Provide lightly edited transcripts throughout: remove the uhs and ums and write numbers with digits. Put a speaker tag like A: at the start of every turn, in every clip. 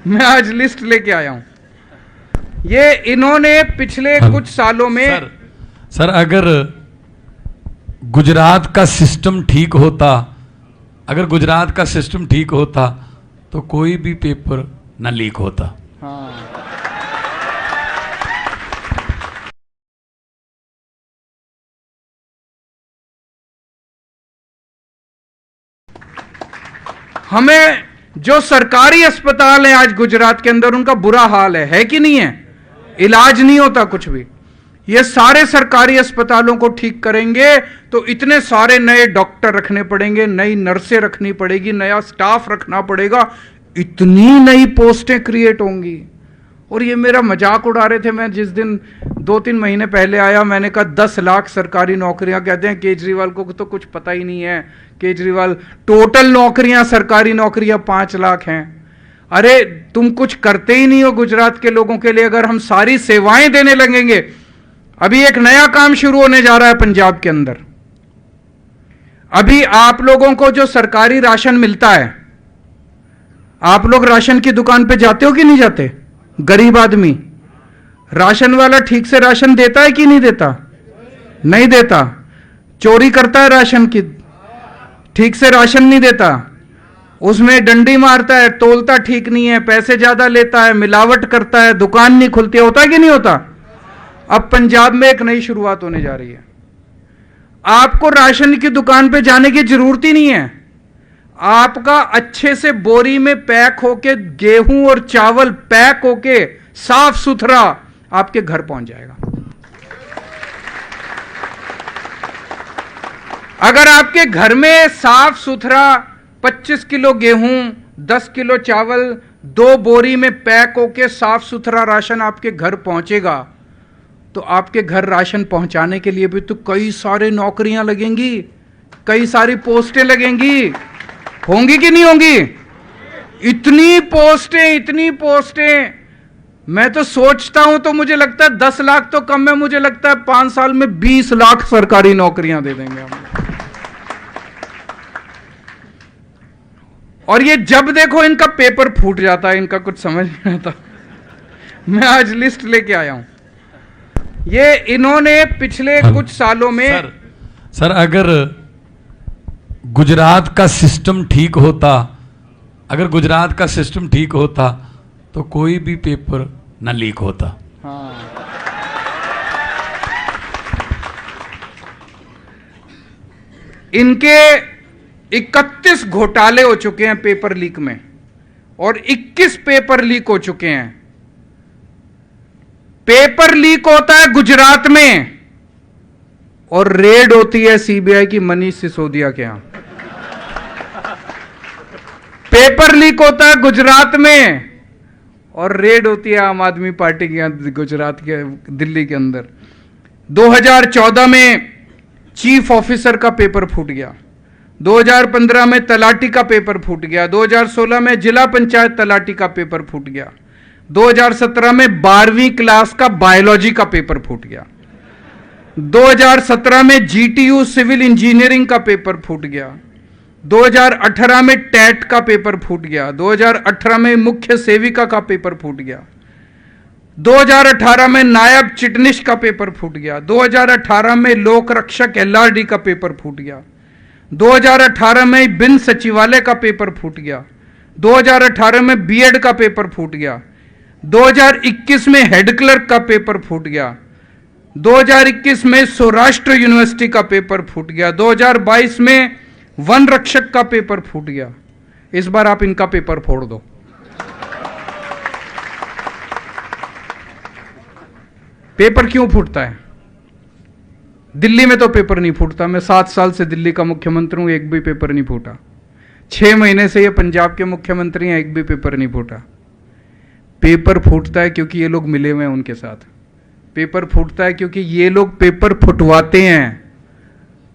A: मैं आज लिस्ट लेके आया हूं। ये इन्होंने पिछले कुछ सालों में
B: सर अगर गुजरात का सिस्टम ठीक होता, अगर गुजरात का सिस्टम ठीक होता तो कोई भी पेपर न लीक होता।
A: हाँ, हमें जो सरकारी अस्पताल है आज गुजरात के अंदर, उनका बुरा हाल है कि नहीं है? इलाज नहीं होता कुछ भी। ये सारे सरकारी अस्पतालों को ठीक करेंगे तो इतने सारे नए डॉक्टर रखने पड़ेंगे, नई नर्सें रखनी पड़ेगी, नया स्टाफ रखना पड़ेगा, इतनी नई पोस्टें क्रिएट होंगी। और ये मेरा मजाक उड़ा रहे थे। मैं जिस दिन 2-3 महीने पहले आया, मैंने कहा 10 लाख सरकारी नौकरियां। कहते हैं केजरीवाल को तो कुछ पता ही नहीं है, केजरीवाल टोटल नौकरियां, सरकारी नौकरियां 5 लाख हैं। अरे तुम कुछ करते ही नहीं हो गुजरात के लोगों के लिए। अगर हम सारी सेवाएं देने लगेंगे, अभी एक नया काम शुरू होने जा रहा है पंजाब के अंदर। अभी आप लोगों को जो सरकारी राशन मिलता है, आप लोग राशन की दुकान पे जाते हो कि नहीं जाते? गरीब आदमी, राशन वाला ठीक से राशन देता है कि नहीं देता? नहीं देता। चोरी करता है राशन की, ठीक से राशन नहीं देता, उसमें डंडी मारता है, तोलता ठीक नहीं है, पैसे ज्यादा लेता है, मिलावट करता है, दुकान नहीं खुलती है। होता है कि नहीं होता? अब पंजाब में एक नई शुरुआत होने जा रही है। आपको राशन की दुकान पे जाने की जरूरत ही नहीं है। आपका अच्छे से बोरी में पैक होके गेहूं और चावल पैक होके साफ सुथरा आपके घर पहुंच जाएगा। अगर आपके घर में साफ सुथरा 25 किलो गेहूं, 10 किलो चावल, 2 बोरी में पैक होके साफ सुथरा राशन आपके घर पहुंचेगा, तो आपके घर राशन पहुंचाने के लिए भी तो कई सारे नौकरियां लगेंगी, कई सारी पोस्टें लगेंगी। होंगी कि नहीं होंगी? इतनी पोस्टें मैं तो सोचता हूं तो मुझे लगता है 10 लाख तो कम है, मुझे लगता है 5 साल में 20 लाख सरकारी नौकरियां दे देंगे हम। और ये जब देखो इनका पेपर फूट जाता है, इनका कुछ समझ नहीं आता। मैं आज लिस्ट लेके आया हूं। ये इन्होंने पिछले कुछ सालों में
B: सर अगर गुजरात का सिस्टम ठीक होता, अगर गुजरात का सिस्टम ठीक होता तो कोई भी पेपर न लीक होता।
A: हाँ, इनके 31 घोटाले हो चुके हैं पेपर लीक में, और 21 पेपर लीक हो चुके हैं। पेपर लीक होता है गुजरात में और रेड होती है सीबीआई की मनीष सिसोदिया के यहां। पेपर लीक होता है गुजरात में और रेड होती है आम आदमी पार्टी के यहां गुजरात के, दिल्ली के अंदर। 2014 में चीफ ऑफिसर का पेपर फूट गया, 2015 में तलाटी का पेपर फूट गया, 2016 में जिला पंचायत तलाटी का पेपर फूट गया, 2017 में 12वीं क्लास का बायोलॉजी का पेपर फूट गया, 2017 में जीटीयू सिविल इंजीनियरिंग का पेपर फूट गया, 2018 में टेट का पेपर फूट गया, 2018 में मुख्य सेविका का पेपर फूट गया, 2018 में नायब चिटनिश का पेपर फूट गया, 2018 में लोक रक्षक एलआरडी का पेपर फूट गया, 2018 में बिन सचिवालय का पेपर फूट गया, 2018 में बीएड का पेपर फूट गया, 2021 में हेड क्लर्क का पेपर फूट गया, 2021 में सौराष्ट्र यूनिवर्सिटी का पेपर फूट गया, 2022 में वन रक्षक का पेपर फूट गया। इस बार आप इनका पेपर फोड़ दो। पेपर क्यों फूटता है? दिल्ली में तो पेपर नहीं फूटता। मैं 7 साल से दिल्ली का मुख्यमंत्री हूं, एक भी पेपर नहीं फूटा। 6 महीने से ये पंजाब के मुख्यमंत्री हैं, एक भी पेपर नहीं फूटा। पेपर फूटता है क्योंकि ये लोग मिले हुए हैं उनके साथ। पेपर फूटता है क्योंकि ये लोग पेपर फुटवाते हैं,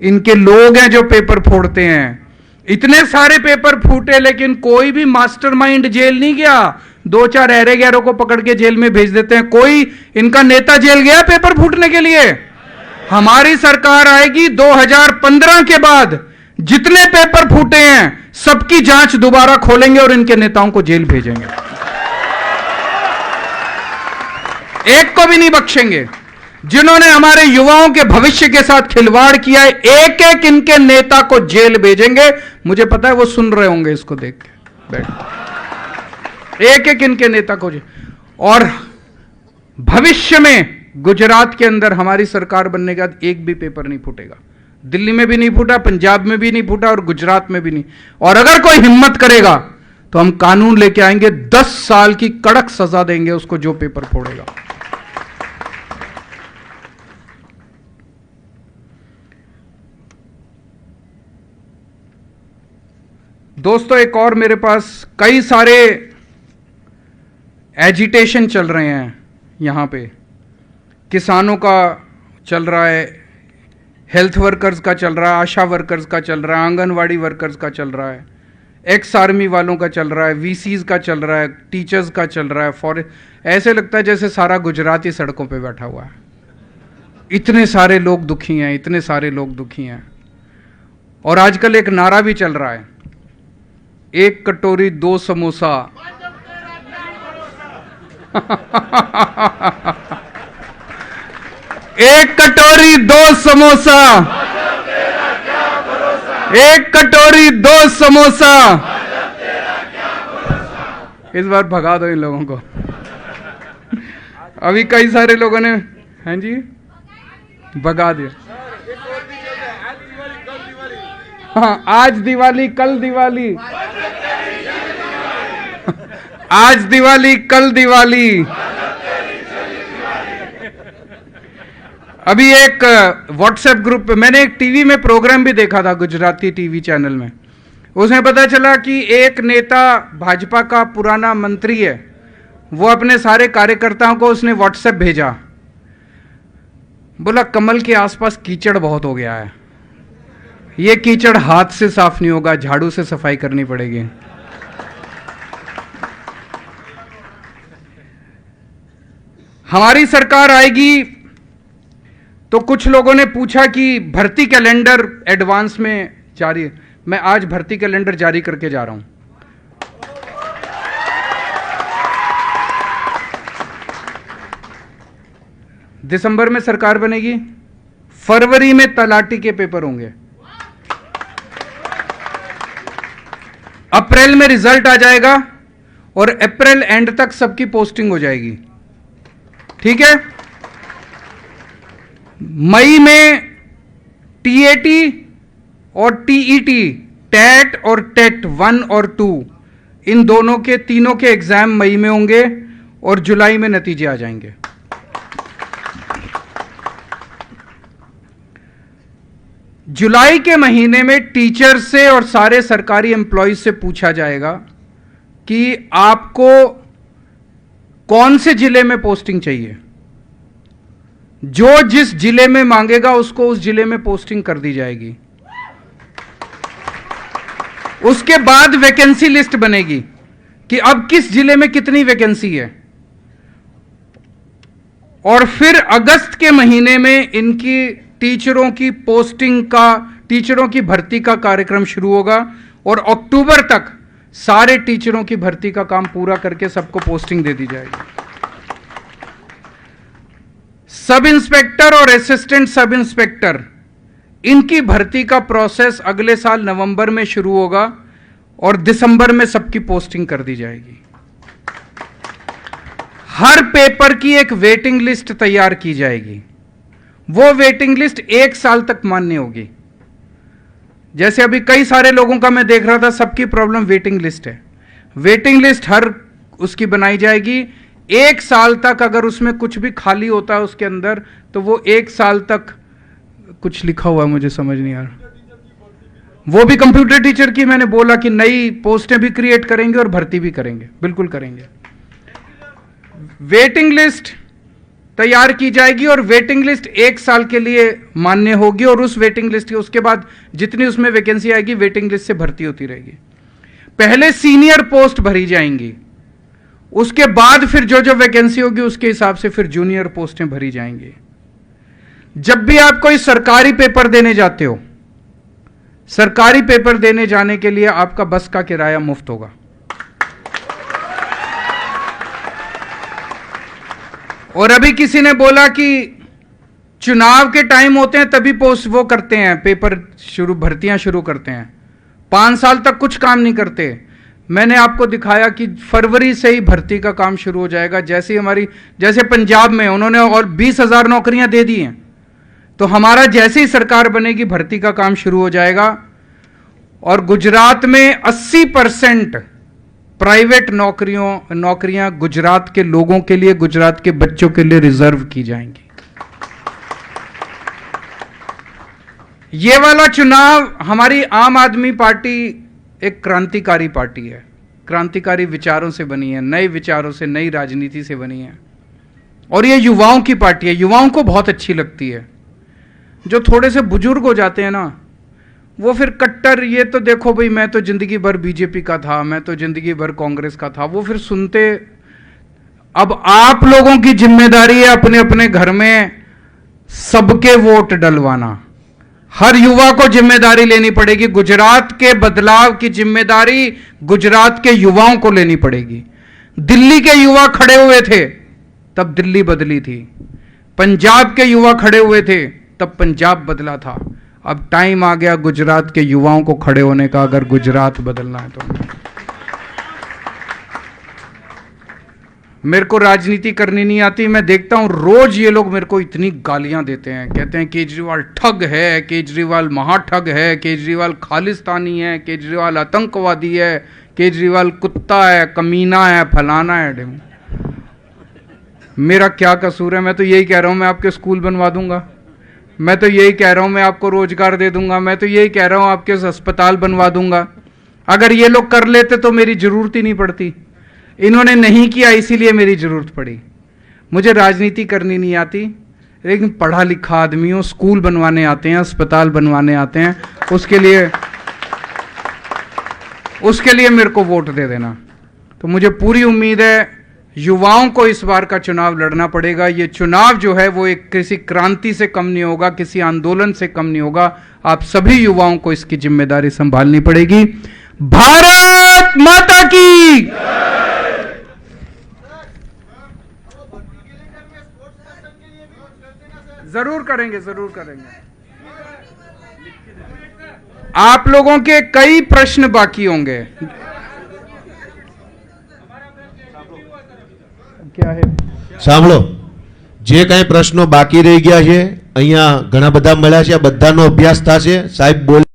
A: इनके लोग हैं जो पेपर फोड़ते हैं। इतने सारे पेपर फूटे लेकिन कोई भी मास्टरमाइंड जेल नहीं गया। 2-4 ऐरे गैरों को पकड़ के जेल में भेज देते हैं। कोई इनका नेता जेल गया पेपर फूटने के लिए? हमारी सरकार आएगी 2015 के बाद जितने पेपर फूटे हैं सबकी जांच दोबारा खोलेंगे और इनके नेताओं को जेल भेजेंगे। एक को भी नहीं बख्शेंगे। जिन्होंने हमारे युवाओं के भविष्य के साथ खिलवाड़ किया है, एक एक इनके नेता को जेल भेजेंगे। मुझे पता है वो सुन रहे होंगे इसको देख के बैठ, एक एक इनके नेता को और भविष्य में गुजरात के अंदर हमारी सरकार बनने के बाद एक भी पेपर नहीं फूटेगा। दिल्ली में भी नहीं फूटा, पंजाब में भी नहीं फूटा और गुजरात में भी नहीं। और अगर कोई हिम्मत करेगा तो हम कानून लेके आएंगे, 10 साल की कड़क सजा देंगे उसको जो पेपर फोड़ेगा। दोस्तों, एक और मेरे पास कई सारे एजिटेशन चल रहे हैं यहां पे। किसानों का चल रहा है, हेल्थ वर्कर्स का चल रहा है, आशा वर्कर्स का चल रहा है, आंगनवाड़ी वर्कर्स का चल रहा है, एक्स आर्मी वालों का चल रहा है, वीसीज का चल रहा है, टीचर्स का चल रहा है, फॉरेस्ट। ऐसे लगता है जैसे सारा गुजरात ही सड़कों पे बैठा हुआ है। इतने सारे लोग दुखी हैं, इतने सारे लोग दुखी हैं। और आजकल एक नारा भी चल रहा है, 1 कटोरी 2 समोसा। एक कटोरी 2 समोसा, 1 कटोरी 2 समोसा। इस बार भगा दो इन लोगों को। अभी कई सारे लोगों ने, हैं जी, भगा दिया। हाँ, आज दिवाली कल दिवाली, आज दिवाली कल दिवाली। अभी एक व्हाट्सएप ग्रुप पे मैंने एक टीवी में प्रोग्राम भी देखा था, गुजराती टीवी चैनल में। उसमें पता चला कि एक नेता भाजपा का पुराना मंत्री है, वो अपने सारे कार्यकर्ताओं को उसने व्हाट्सएप भेजा, बोला कमल के आसपास कीचड़ बहुत हो गया है, ये कीचड़ हाथ से साफ नहीं होगा, झाड़ू से सफाई करनी पड़ेगी। हमारी सरकार आएगी तो कुछ लोगों ने पूछा कि भर्ती कैलेंडर एडवांस में जारी, मैं आज भर्ती कैलेंडर जारी करके जा रहा हूं। दिसंबर में सरकार बनेगी, फरवरी में तलाटी के पेपर होंगे, अप्रैल में रिजल्ट आ जाएगा और अप्रैल एंड तक सबकी पोस्टिंग हो जाएगी। ठीक है, मई में टीएटी और टीईटी, टैट और टेट 1 और 2, इन दोनों के तीनों के एग्जाम मई में होंगे और जुलाई में नतीजे आ जाएंगे। जुलाई के महीने में टीचर से और सारे सरकारी एम्प्लॉयज से पूछा जाएगा कि आपको कौन से जिले में पोस्टिंग चाहिए। जो जिस जिले में मांगेगा उसको उस जिले में पोस्टिंग कर दी जाएगी। उसके बाद वैकेंसी लिस्ट बनेगी कि अब किस जिले में कितनी वैकेंसी है, और फिर अगस्त के महीने में इनकी टीचरों की पोस्टिंग का, टीचरों की भर्ती का कार्यक्रम शुरू होगा और अक्टूबर तक सारे टीचरों की भर्ती का काम पूरा करके सबको पोस्टिंग दे दी जाएगी। सब इंस्पेक्टर और असिस्टेंट सब इंस्पेक्टर, इनकी भर्ती का प्रोसेस अगले साल नवंबर में शुरू होगा और दिसंबर में सबकी पोस्टिंग कर दी जाएगी। हर पेपर की एक वेटिंग लिस्ट तैयार की जाएगी। वो वेटिंग लिस्ट 1 साल तक मान्य होगी। जैसे अभी कई सारे लोगों का मैं देख रहा था, सबकी प्रॉब्लम वेटिंग लिस्ट है। वेटिंग लिस्ट हर उसकी बनाई जाएगी। 1 साल तक अगर उसमें कुछ भी खाली होता है उसके अंदर, तो वो 1 साल तक, कुछ लिखा हुआ है मुझे समझ नहीं आ रहा, वो भी कंप्यूटर टीचर की मैंने बोला कि नई पोस्टें भी क्रिएट करेंगे और भर्ती भी करेंगे, बिल्कुल करेंगे। वेटिंग लिस्ट तैयार की जाएगी और वेटिंग लिस्ट 1 साल के लिए मान्य होगी और उस वेटिंग लिस्ट के उसके बाद जितनी उसमें वैकेंसी आएगी वेटिंग लिस्ट से भर्ती होती रहेगी। पहले सीनियर पोस्ट भरी जाएंगी, उसके बाद फिर जो जो वैकेंसी होगी उसके हिसाब से फिर जूनियर पोस्टें भरी जाएंगी। जब भी आप कोई सरकारी पेपर देने जाते हो, सरकारी पेपर देने जाने के लिए आपका बस का किराया मुफ्त होगा और अभी किसी ने बोला कि चुनाव के टाइम होते हैं तभी पोस्ट वो करते हैं, पेपर भर्तियां शुरू करते हैं, 5 साल तक कुछ काम नहीं करते। मैंने आपको दिखाया कि फरवरी से ही भर्ती का काम शुरू हो जाएगा। जैसे पंजाब में उन्होंने और 20,000 नौकरियां दे दी हैं, तो हमारा जैसे ही सरकार बनेगी भर्ती का काम शुरू हो जाएगा। और गुजरात में 80% प्राइवेट नौकरियां गुजरात के लोगों के लिए, गुजरात के बच्चों के लिए रिजर्व की जाएंगी। ये वाला चुनाव, हमारी आम आदमी पार्टी एक क्रांतिकारी पार्टी है, क्रांतिकारी विचारों से बनी है, नए विचारों से, नई राजनीति से बनी है। और ये युवाओं की पार्टी है, युवाओं को बहुत अच्छी लगती है। जो थोड़े से बुजुर्ग हो जाते हैं ना, वो फिर कट्टर, ये तो देखो भाई मैं तो जिंदगी भर बीजेपी का था, मैं तो जिंदगी भर कांग्रेस का था, वो फिर सुनते। अब आप लोगों की जिम्मेदारी है अपने अपने घर में सबके वोट डलवाना। हर युवा को जिम्मेदारी लेनी पड़ेगी। गुजरात के बदलाव की जिम्मेदारी गुजरात के युवाओं को लेनी पड़ेगी। दिल्ली के युवा खड़े हुए थे तब दिल्ली बदली थी, पंजाब के युवा खड़े हुए थे तब पंजाब बदला था। अब टाइम आ गया गुजरात के युवाओं को खड़े होने का, अगर गुजरात बदलना है तो। मेरे को राजनीति करनी नहीं आती, मैं देखता हूं रोज ये लोग मेरे को इतनी गालियां देते हैं, कहते हैं केजरीवाल ठग है, केजरीवाल महाठग है, केजरीवाल खालिस्तानी है, केजरीवाल आतंकवादी है, केजरीवाल कुत्ता है, कमीना है, फलाना है। मेरा क्या कसूर है? मैं तो यही कह रहा हूं मैं आपके स्कूल बनवा दूंगा, मैं तो यही कह रहा हूं मैं आपको रोजगार दे दूंगा, मैं तो यही कह रहा हूं आपके अस्पताल बनवा दूंगा। अगर ये लोग कर लेते तो मेरी जरूरत ही नहीं पड़ती। इन्होंने नहीं किया इसीलिए मेरी जरूरत पड़ी। मुझे राजनीति करनी नहीं आती, लेकिन पढ़ा लिखा आदमी हूं, स्कूल बनवाने आते हैं, अस्पताल बनवाने आते हैं, उसके लिए मेरे को वोट दे देना। तो मुझे पूरी उम्मीद है युवाओं को इस बार का चुनाव लड़ना पड़ेगा। ये चुनाव जो है वो एक किसी क्रांति से कम नहीं होगा, किसी आंदोलन से कम नहीं होगा। आप सभी युवाओं को इसकी जिम्मेदारी संभालनी पड़ेगी। भारत माता की। जरूर करेंगे, जरूर करेंगे। आप लोगों के कई प्रश्न बाकी होंगे। क्या है?
C: સાંભળો, જે કાંઈ પ્રશ્નો બાકી રહી ગયા છે અહીંયા ઘણા બધા મળ્યા છે, આ બધાનો અભ્યાસ થશે. સાહેબ બોલ